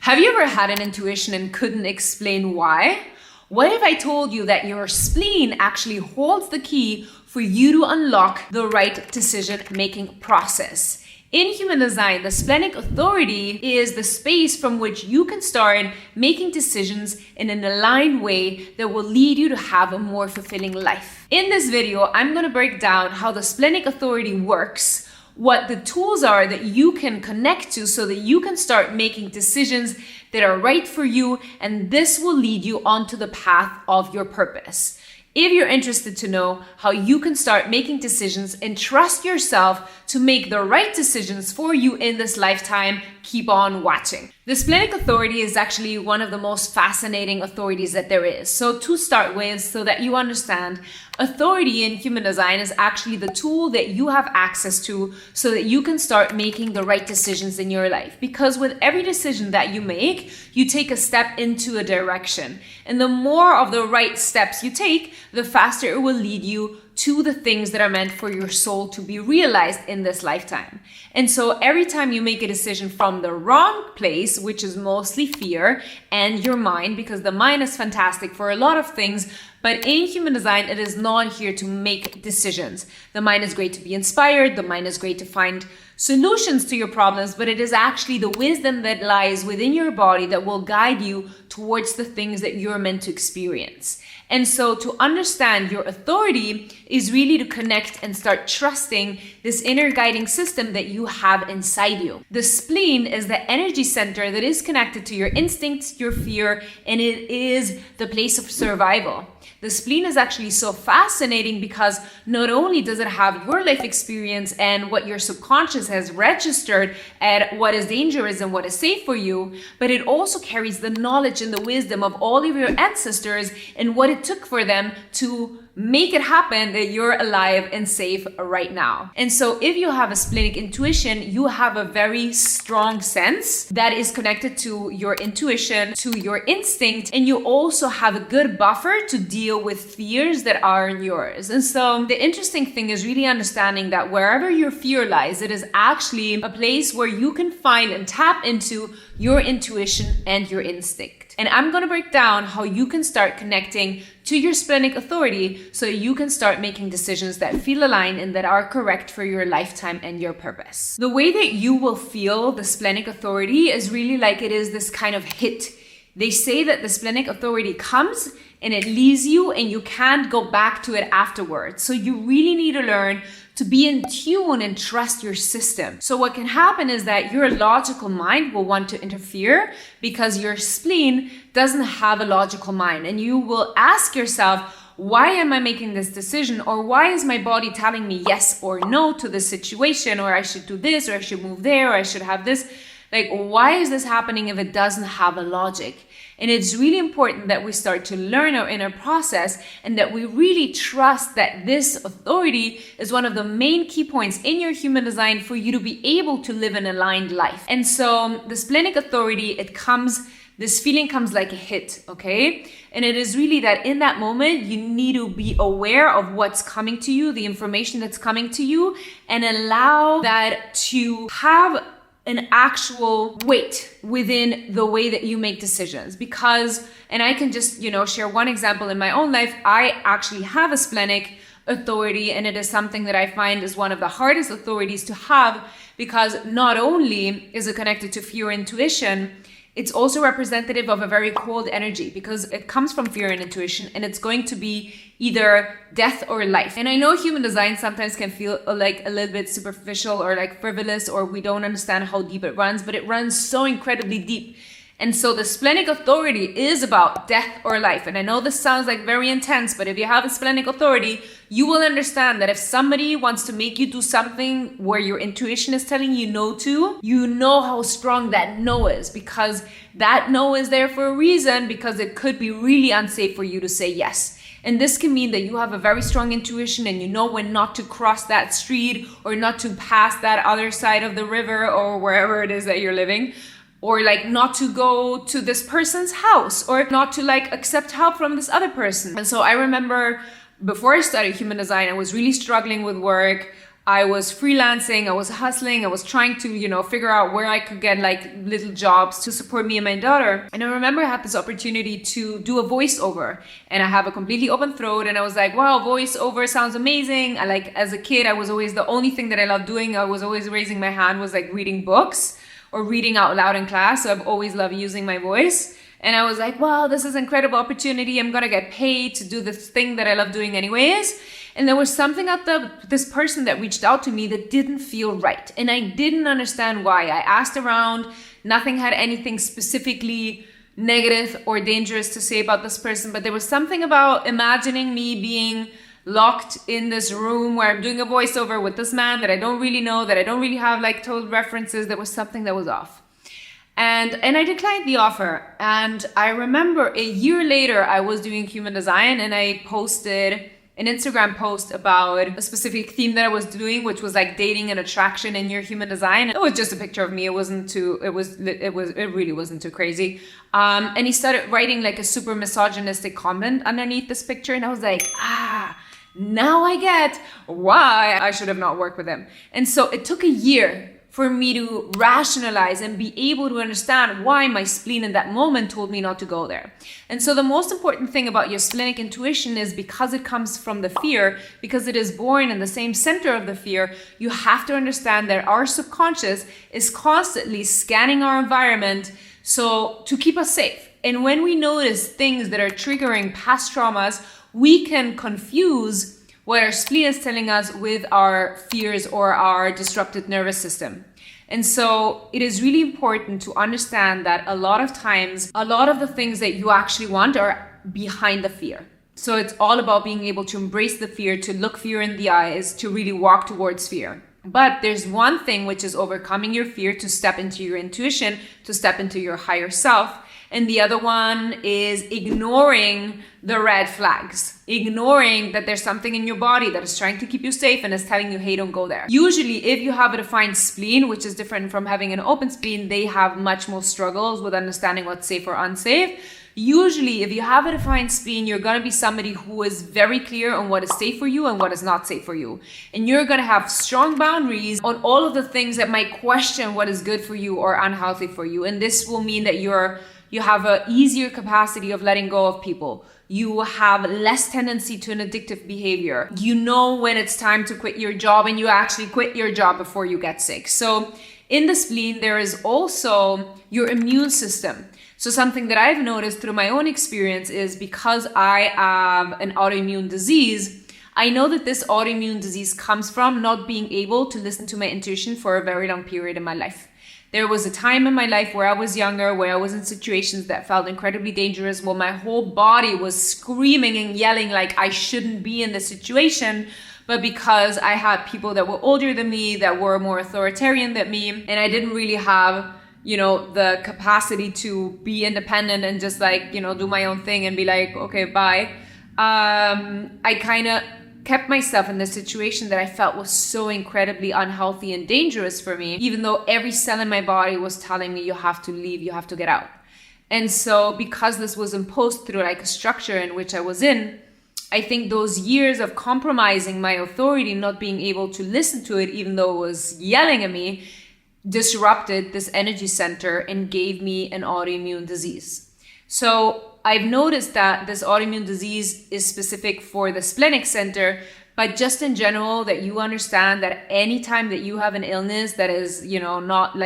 Have you ever had an intuition and couldn't explain why? What if I told you that your spleen actually holds the key for you to unlock the right decision-making process? In human design, the Splenic Authority is the space from which you can start making decisions in an aligned way that will lead you to have a more fulfilling life. In this video, I'm going to break down how the Splenic Authority works, what the tools are that you can connect to so that you can start making decisions that are right for you, and this will lead you onto the path of your purpose. If you're interested to know how you can start making decisions and trust yourself to make the right decisions for you in this lifetime, keep on watching. The Splenic Authority is actually one of the most fascinating authorities that there is. So to start with, so that you understand, authority in human design is actually the tool that you have access to so that you can start making the right decisions in your life. Because with every decision that you make, you take a step into a direction. And the more of the right steps you take, the faster it will lead you to the things that are meant for your soul to be realized in this lifetime. And so every time you make a decision from the wrong place, which is mostly fear and your mind, because the mind is fantastic for a lot of things, but in human design, it is not here to make decisions. The mind is great to be inspired. The mind is great to find solutions to your problems, but it is actually the wisdom that lies within your body that will guide you towards the things that you're meant to experience. And so to understand your authority is really to connect and start trusting this inner guiding system that you have inside you. The spleen is the energy center that is connected to your instincts, your fear, and it is the place of survival. The spleen is actually so fascinating because not only does it have your life experience and what your subconscious has registered at what is dangerous and what is safe for you, but it also carries the knowledge and the wisdom of all of your ancestors and what it took for them to make it happen that you're alive and safe right now. And so if you have a splenic intuition, you have a very strong sense that is connected to your intuition, to your instinct, and you also have a good buffer to deal with fears that aren't yours. And so the interesting thing is really understanding that wherever your fear lies, it is actually a place where you can find and tap into your intuition and your instinct. And I'm going to break down how you can start connecting to your Splenic Authority so you can start making decisions that feel aligned and that are correct for your lifetime and your purpose. The way that you will feel the Splenic Authority is really like it is this kind of hit. They say that the Splenic Authority comes and it leaves you and you can't go back to it afterwards. So you really need to learn to be in tune and trust your system. So what can happen is that your logical mind will want to interfere because your spleen doesn't have a logical mind. And you will ask yourself, why am I making this decision? Or why is my body telling me yes or no to this situation? Or I should do this, or I should move there, or I should have this. Like, why is this happening if it doesn't have a logic? And it's really important that we start to learn our inner process and that we really trust that this authority is one of the main key points in your human design for you to be able to live an aligned life. And so the Splenic Authority, this feeling comes like a hit, okay? And it is really that in that moment, you need to be aware of what's coming to you, the information that's coming to you, and allow that to have an actual weight within the way that you make decisions. Because, and I can just, share one example in my own life. I actually have a Splenic Authority, and it is something that I find is one of the hardest authorities to have, because not only is it connected to fear and intuition, it's also representative of a very cold energy because it comes from fear and intuition, and it's going to be either death or life. And I know human design sometimes can feel like a little bit superficial or like frivolous, or we don't understand how deep it runs, but it runs so incredibly deep. And so the Splenic Authority is about death or life. And I know this sounds like very intense, but if you have a Splenic Authority, you will understand that if somebody wants to make you do something where your intuition is telling you no to, you know how strong that no is, because that no is there for a reason, because it could be really unsafe for you to say yes. And this can mean that you have a very strong intuition and you know when not to cross that street or not to pass that other side of the river or wherever it is that you're living. Or like not to go to this person's house, or not to like accept help from this other person. And so I remember before I studied human design, I was really struggling with work. I was freelancing, I was hustling, I was trying to, figure out where I could get like little jobs to support me and my daughter. And I remember I had this opportunity to do a voiceover, and I have a completely open throat, and I was like, wow, voiceover sounds amazing. As a kid, I was always, the only thing that I loved doing, I was always raising my hand, was like reading books or reading out loud in class. So I've always loved using my voice. And I was like, wow, this is an incredible opportunity. I'm gonna get paid to do this thing that I love doing anyways. And there was something about this person that reached out to me that didn't feel right. And I didn't understand why. I asked around, nothing had anything specifically negative or dangerous to say about this person, but there was something about imagining me being locked in this room where I'm doing a voiceover with this man that I don't really know, that I don't really have like total references. There was something that was off. And I declined the offer. And I remember a year later, I was doing human design, and I posted an Instagram post about a specific theme that I was doing, which was like dating and attraction in your human design. It was just a picture of me. It really wasn't too crazy. And he started writing like a super misogynistic comment underneath this picture. And I was like, now I get why I should have not worked with him. And so it took a year for me to rationalize and be able to understand why my spleen in that moment told me not to go there. And so the most important thing about your splenic intuition is, because it comes from the fear, because it is born in the same center of the fear, you have to understand that our subconscious is constantly scanning our environment so to keep us safe. And when we notice things that are triggering past traumas, we can confuse what our spleen is telling us with our fears or our disrupted nervous system. And so it is really important to understand that a lot of times, a lot of the things that you actually want are behind the fear. So it's all about being able to embrace the fear, to look fear in the eyes, to really walk towards fear. But there's one thing, which is overcoming your fear to step into your intuition, to step into your higher self. And the other one is ignoring the red flags, ignoring that there's something in your body that is trying to keep you safe and is telling you, hey, don't go there. Usually, if you have a defined spleen, which is different from having an open spleen, they have much more struggles with understanding what's safe or unsafe. Usually, if you have a defined spleen, you're going to be somebody who is very clear on what is safe for you and what is not safe for you. And you're going to have strong boundaries on all of the things that might question what is good for you or unhealthy for you. And this will mean that you have an easier capacity of letting go of people. You have less tendency to an addictive behavior. You know when it's time to quit your job, and you actually quit your job before you get sick. So in the spleen, there is also your immune system. So something that I've noticed through my own experience is, because I have an autoimmune disease, I know that this autoimmune disease comes from not being able to listen to my intuition for a very long period in my life. There was a time in my life where I was younger, where I was in situations that felt incredibly dangerous, where my whole body was screaming and yelling like I shouldn't be in this situation. But because I had people that were older than me, that were more authoritarian than me, and I didn't really have, the capacity to be independent and just do my own thing and be like, okay, bye. I kind of kept myself in this situation that I felt was so incredibly unhealthy and dangerous for me, even though every cell in my body was telling me, you have to leave, you have to get out. And so because this was imposed through a structure in which I was in, I think those years of compromising my authority, not being able to listen to it, even though it was yelling at me, disrupted this energy center and gave me an autoimmune disease. So I've noticed that this autoimmune disease is specific for the splenic center, but just in general, that you understand that anytime that you have an illness that is, not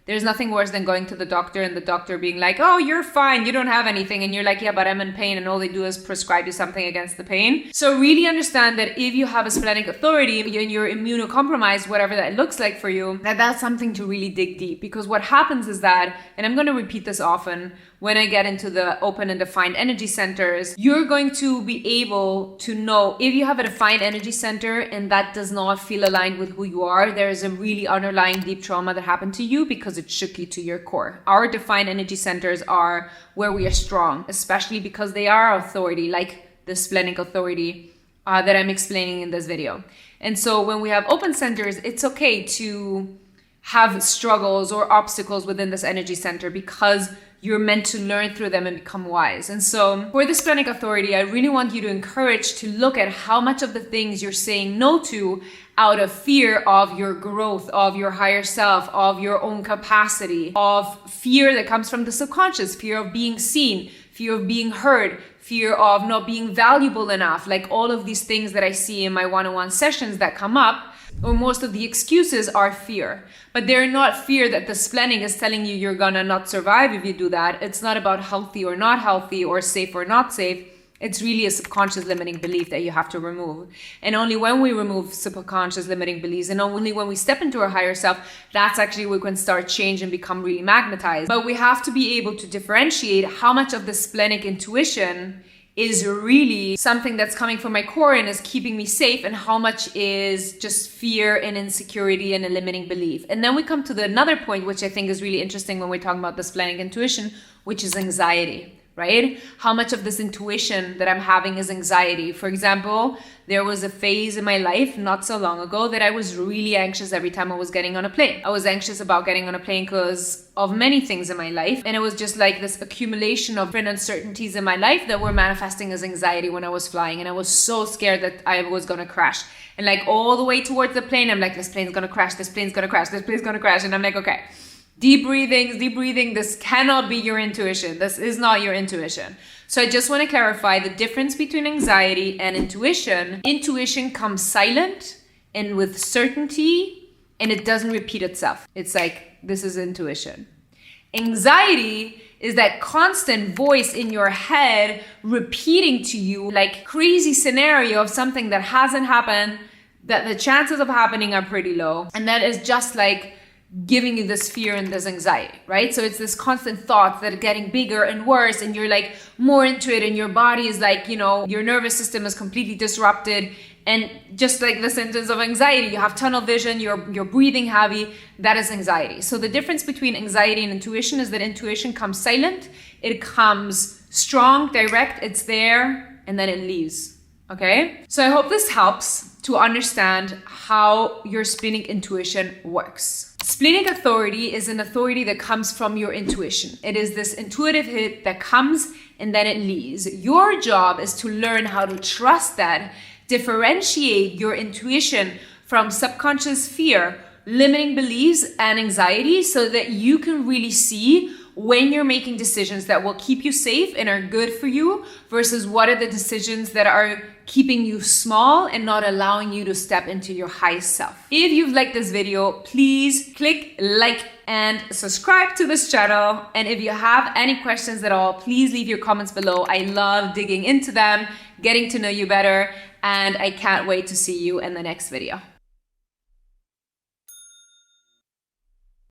there's nothing worse than going to the doctor and the doctor being like, oh, you're fine, you don't have anything. And you're like, yeah, but I'm in pain. And all they do is prescribe you something against the pain. So really understand that if you have a splenic authority and you're immunocompromised, whatever that looks like for you, that's something to really dig deep. Because what happens is that, and I'm going to repeat this often, when I get into the open and defined energy centers, you're going to be able to know if you have a defined energy center and that does not feel aligned with who you are, there is a really underlying deep trauma that happened to you because it shook you to your core. Our defined energy centers are where we are strong, especially because they are authority, like the splenic authority that I'm explaining in this video. And so when we have open centers, it's okay to have struggles or obstacles within this energy center because you're meant to learn through them and become wise. And so for the Splenic Authority, I really want you to encourage to look at how much of the things you're saying no to out of fear of your growth, of your higher self, of your own capacity, of fear that comes from the subconscious, fear of being seen, fear of being heard, fear of not being valuable enough, like all of these things that I see in my one-on-one sessions that come up, or most of the excuses are fear. But they're not fear that the splenic is telling you you're gonna not survive if you do that. It's not about healthy or not healthy or safe or not safe. It's really a subconscious limiting belief that you have to remove. And only when we remove subconscious limiting beliefs, and only when we step into our higher self, that's actually when we can start change and become really magnetized. But we have to be able to differentiate how much of the splenic intuition is really something that's coming from my core and is keeping me safe, and how much is just fear and insecurity and a limiting belief. And then we come to another point, which I think is really interesting when we're talking about the splenic intuition, which is anxiety. Right? How much of this intuition that I'm having is anxiety? For example, there was a phase in my life not so long ago that I was really anxious every time I was getting on a plane. I was anxious about getting on a plane because of many things in my life. And it was just like this accumulation of different uncertainties in my life that were manifesting as anxiety when I was flying. And I was so scared that I was going to crash. And like all the way towards the plane, I'm like, this plane's going to crash, this plane's going to crash, this plane's going to crash. And I'm like, okay. Deep breathing. This cannot be your intuition. This is not your intuition. So I just want to clarify the difference between anxiety and intuition. Intuition comes silent and with certainty, and it doesn't repeat itself. It's like, this is intuition. Anxiety is that constant voice in your head repeating to you like crazy scenario of something that hasn't happened, that the chances of happening are pretty low. And that is just like giving you this fear and this anxiety, right? So it's this constant thought that are getting bigger and worse, and you're like more into it, and your body is like, you know, your nervous system is completely disrupted. And just like the symptoms of anxiety, you have tunnel vision, you're breathing heavy, that is anxiety. So the difference between anxiety and intuition is that intuition comes silent, it comes strong, direct, it's there, and then it leaves. Okay? So I hope this helps to understand how your splenic intuition works. Splenic authority is an authority that comes from your intuition. It is this intuitive hit that comes and then it leaves. Your job is to learn how to trust that, differentiate your intuition from subconscious fear, limiting beliefs, and anxiety, so that you can really see when you're making decisions that will keep you safe and are good for you versus what are the decisions that are keeping you small and not allowing you to step into your highest self. If you've liked this video, please click like and subscribe to this channel. And if you have any questions at all, please leave your comments below. I love digging into them, getting to know you better, and I can't wait to see you in the next video.